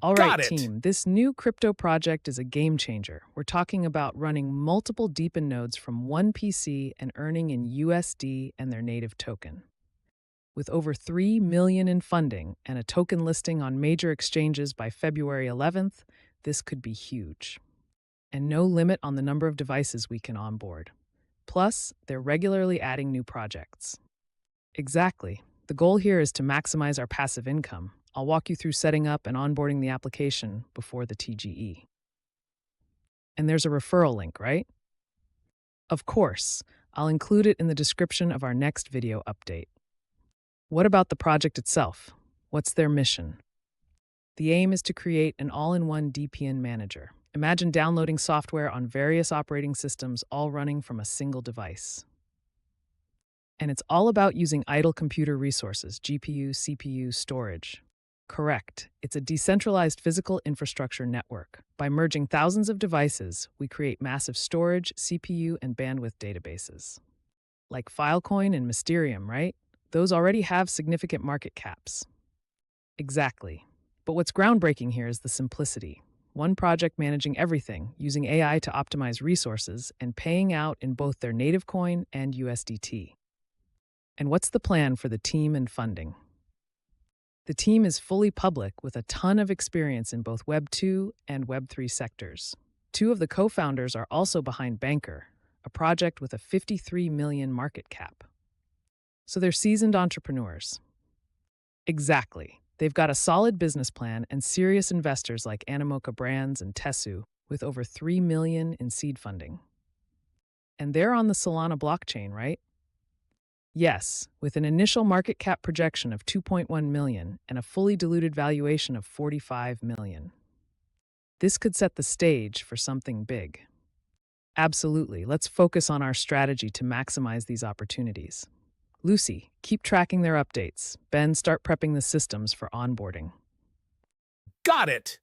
All right, Got it. team, this new crypto project is a game changer. We're talking about running multiple deepen nodes from one PC and earning in USD and their native token. With over 3 million in funding and a token listing on major exchanges by February 11th, this could be huge. And no limit on the number of devices we can onboard. Plus, they're regularly adding new projects. Exactly. The goal here is to maximize our passive income. I'll walk you through setting up and onboarding the application before the TGE. And there's a referral link, right? Of course, I'll include it in the description of our next video update. What about the project itself? What's their mission? The aim is to create an all-in-one DPN manager. Imagine downloading software on various operating systems all running from a single device. And it's all about using idle computer resources, GPU, CPU, storage. Correct. It's a decentralized physical infrastructure network. By merging thousands of devices, we create massive storage, CPU, and bandwidth databases. Like Filecoin and Mysterium, right? Those already have significant market caps. Exactly. But what's groundbreaking here is the simplicity. One project managing everything, using AI to optimize resources, and paying out in both their native coin and USDT. And what's the plan for the team and funding? The team is fully public with a ton of experience in both Web 2 and Web 3 sectors. Two of the co-founders are also behind Banker, a project with a 53 million market cap. So they're seasoned entrepreneurs. Exactly. They've got a solid business plan and serious investors like Animoca Brands and Tessu with over 3 million in seed funding. And they're on the Solana blockchain, right? Yes, with an initial market cap projection of 2.1 million and a fully diluted valuation of 45 million. This could set the stage for something big. Absolutely. Let's focus on our strategy to maximize these opportunities. Lucy, keep tracking their updates. Ben, start prepping the systems for onboarding. Got it.